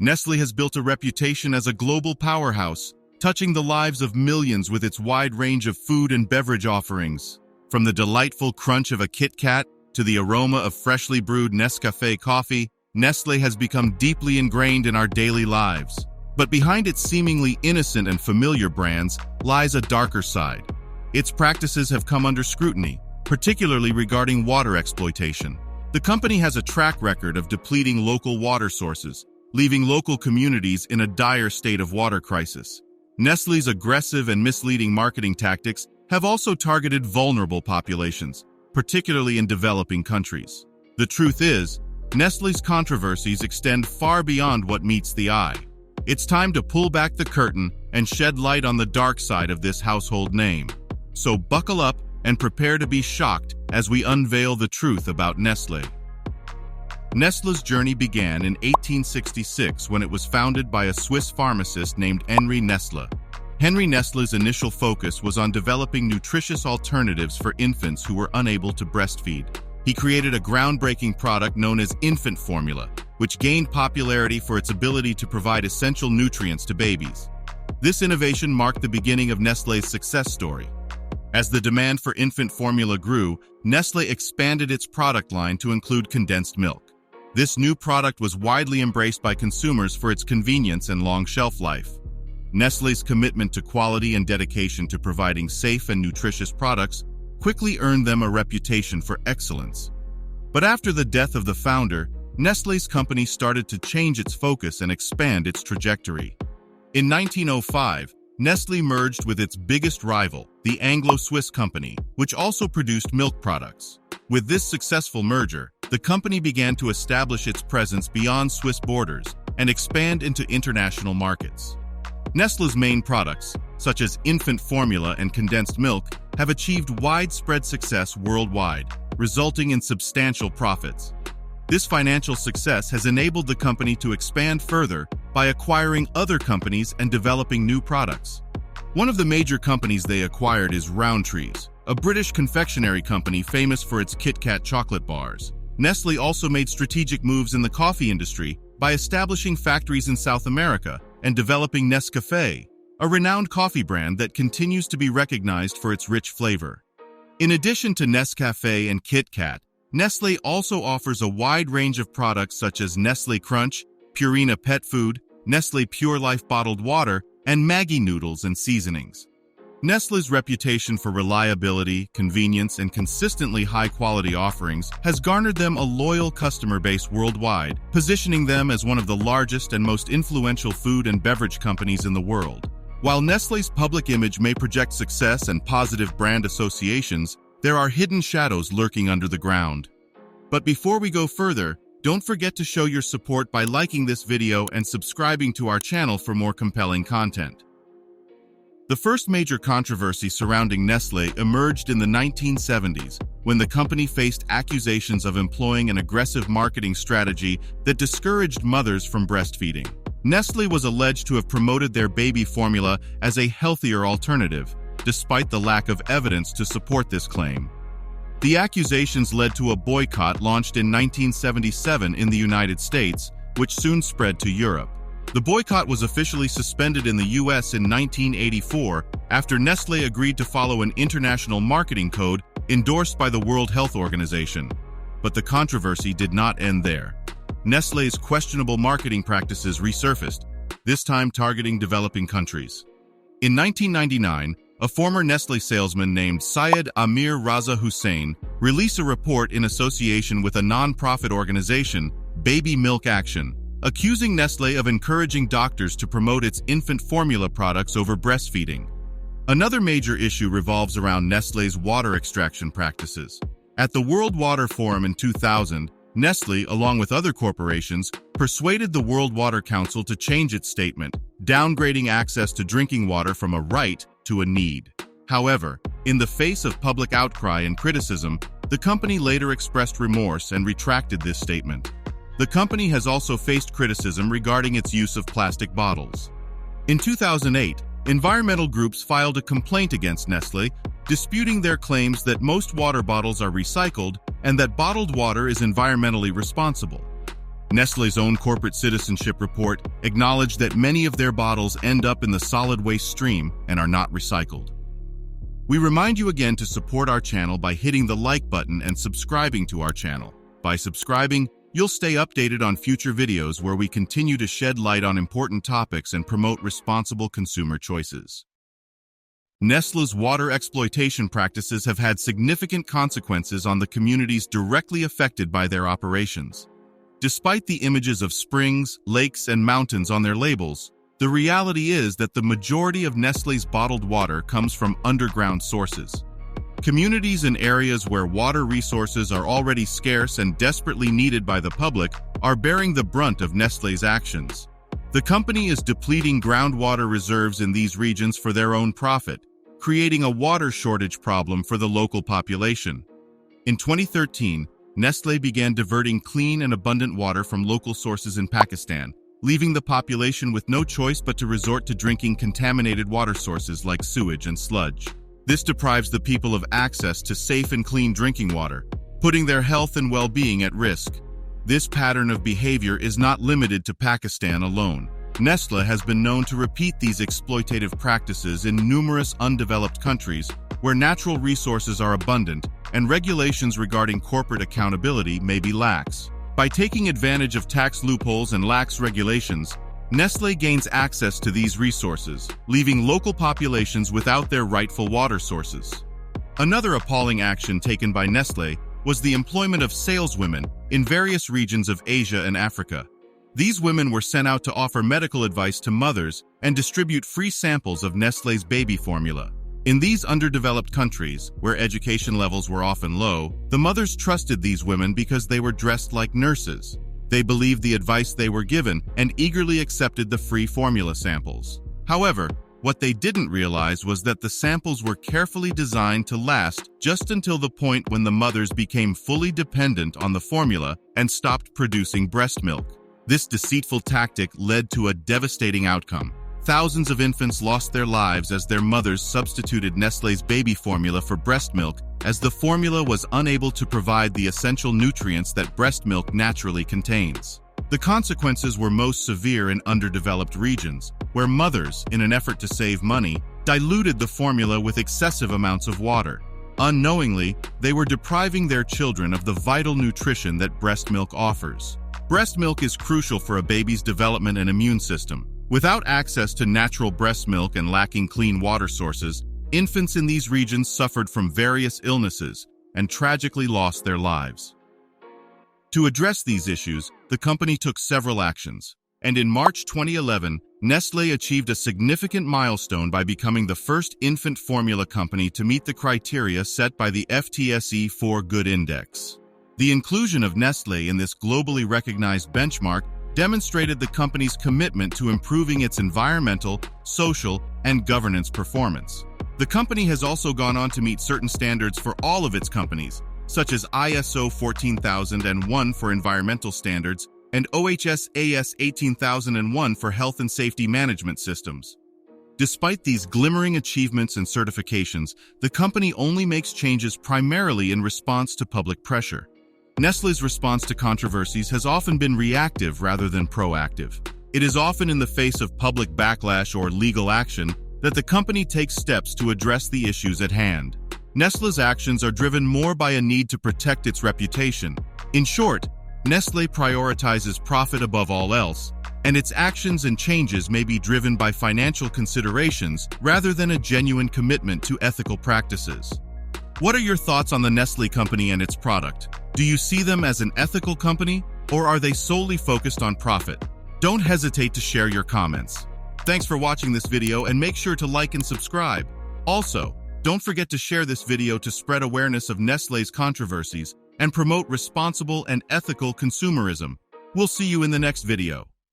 Nestle has built a reputation as a global powerhouse, touching the lives of millions with its wide range of food and beverage offerings. From the delightful crunch of a Kit Kat to the aroma of freshly brewed Nescafé coffee, Nestle has become deeply ingrained in our daily lives. But behind its seemingly innocent and familiar brands lies a darker side. Its practices have come under scrutiny, particularly regarding water exploitation. The company has a track record of depleting local water sources, leaving local communities in a dire state of water crisis. Nestle's aggressive and misleading marketing tactics have also targeted vulnerable populations, particularly in developing countries. The truth is, Nestle's controversies extend far beyond what meets the eye. It's time to pull back the curtain and shed light on the dark side of this household name. So buckle up and prepare to be shocked as we unveil the truth about Nestle. Nestle's journey began in 1866 when it was founded by a Swiss pharmacist named Henri Nestle. Henri Nestle's initial focus was on developing nutritious alternatives for infants who were unable to breastfeed. He created a groundbreaking product known as infant formula, which gained popularity for its ability to provide essential nutrients to babies. This innovation marked the beginning of Nestle's success story. As the demand for infant formula grew, Nestle expanded its product line to include condensed milk. This new product was widely embraced by consumers for its convenience and long shelf life. Nestle's commitment to quality and dedication to providing safe and nutritious products quickly earned them a reputation for excellence. But after the death of the founder, Nestle's company started to change its focus and expand its trajectory. In 1905, Nestle merged with its biggest rival, the Anglo-Swiss company, which also produced milk products. With this successful merger, the company began to establish its presence beyond Swiss borders and expand into international markets. Nestle's main products, such as infant formula and condensed milk, have achieved widespread success worldwide, resulting in substantial profits. This financial success has enabled the company to expand further by acquiring other companies and developing new products. One of the major companies they acquired is Rowntree's, a British confectionery company famous for its Kit Kat chocolate bars. Nestle also made strategic moves in the coffee industry by establishing factories in South America and developing Nescafé, a renowned coffee brand that continues to be recognized for its rich flavor. In addition to Nescafé and Kit Kat, Nestle also offers a wide range of products such as Nestle Crunch, Purina Pet Food, Nestle Pure Life Bottled Water, and Maggi noodles and seasonings. Nestle's reputation for reliability, convenience, and consistently high-quality offerings has garnered them a loyal customer base worldwide, positioning them as one of the largest and most influential food and beverage companies in the world. While Nestle's public image may project success and positive brand associations, there are hidden shadows lurking under the ground. But before we go further, don't forget to show your support by liking this video and subscribing to our channel for more compelling content. The first major controversy surrounding Nestle emerged in the 1970s when the company faced accusations of employing an aggressive marketing strategy that discouraged mothers from breastfeeding. Nestle was alleged to have promoted their baby formula as a healthier alternative, despite the lack of evidence to support this claim. The accusations led to a boycott launched in 1977 in the United States, which soon spread to Europe. The boycott was officially suspended in the US in 1984 after Nestle agreed to follow an international marketing code endorsed by the World Health Organization. But the controversy did not end there. Nestle's questionable marketing practices resurfaced, this time targeting developing countries. In 1999, a former Nestle salesman named Syed Amir Raza Hussain released a report in association with a non-profit organization, Baby Milk Action, accusing Nestle of encouraging doctors to promote its infant formula products over breastfeeding. Another major issue revolves around Nestle's water extraction practices. At the World Water Forum in 2000, Nestle, along with other corporations, persuaded the World Water Council to change its statement, downgrading access to drinking water from a right to a need. However, in the face of public outcry and criticism, the company later expressed remorse and retracted this statement. The company has also faced criticism regarding its use of plastic bottles. In 2008, environmental groups filed a complaint against Nestle, disputing their claims that most water bottles are recycled and that bottled water is environmentally responsible. Nestle's own corporate citizenship report acknowledged that many of their bottles end up in the solid waste stream and are not recycled. We remind you again to support our channel by hitting the like button and subscribing to our channel. By subscribing, you'll stay updated on future videos where we continue to shed light on important topics and promote responsible consumer choices. Nestle's water exploitation practices have had significant consequences on the communities directly affected by their operations. Despite the images of springs, lakes, and mountains on their labels, the reality is that the majority of Nestle's bottled water comes from underground sources. Communities in areas where water resources are already scarce and desperately needed by the public are bearing the brunt of Nestle's actions. The company is depleting groundwater reserves in these regions for their own profit, creating a water shortage problem for the local population. In 2013, Nestle began diverting clean and abundant water from local sources in Pakistan, leaving the population with no choice but to resort to drinking contaminated water sources like sewage and sludge. This deprives the people of access to safe and clean drinking water, putting their health and well-being at risk. This pattern of behavior is not limited to Pakistan alone. Nestle has been known to repeat these exploitative practices in numerous undeveloped countries where natural resources are abundant and regulations regarding corporate accountability may be lax. By taking advantage of tax loopholes and lax regulations, Nestle gains access to these resources, leaving local populations without their rightful water sources. Another appalling action taken by Nestle was the employment of saleswomen in various regions of Asia and Africa. These women were sent out to offer medical advice to mothers and distribute free samples of Nestle's baby formula. In these underdeveloped countries, where education levels were often low, the mothers trusted these women because they were dressed like nurses. They believed the advice they were given and eagerly accepted the free formula samples. However, what they didn't realize was that the samples were carefully designed to last just until the point when the mothers became fully dependent on the formula and stopped producing breast milk. This deceitful tactic led to a devastating outcome. Thousands of infants lost their lives as their mothers substituted Nestle's baby formula for breast milk, as the formula was unable to provide the essential nutrients that breast milk naturally contains. The consequences were most severe in underdeveloped regions, where mothers, in an effort to save money, diluted the formula with excessive amounts of water. Unknowingly, they were depriving their children of the vital nutrition that breast milk offers. Breast milk is crucial for a baby's development and immune system. Without access to natural breast milk and lacking clean water sources, infants in these regions suffered from various illnesses and tragically lost their lives. To address these issues, the company took several actions, and in March 2011, Nestle achieved a significant milestone by becoming the first infant formula company to meet the criteria set by the FTSE For Good Index. The inclusion of Nestle in this globally recognized benchmark demonstrated the company's commitment to improving its environmental, social, and governance performance. The company has also gone on to meet certain standards for all of its companies, such as ISO 14001 for environmental standards and OHSAS 18001 for health and safety management systems. Despite these glimmering achievements and certifications, the company only makes changes primarily in response to public pressure. Nestle's response to controversies has often been reactive rather than proactive. It is often in the face of public backlash or legal action that the company takes steps to address the issues at hand. Nestle's actions are driven more by a need to protect its reputation. In short, Nestle prioritizes profit above all else, and its actions and changes may be driven by financial considerations rather than a genuine commitment to ethical practices. What are your thoughts on the Nestle company and its product? Do you see them as an ethical company, or are they solely focused on profit? Don't hesitate to share your comments. Thanks for watching this video, and make sure to like and subscribe. Also, don't forget to share this video to spread awareness of Nestle's controversies and promote responsible and ethical consumerism. We'll see you in the next video.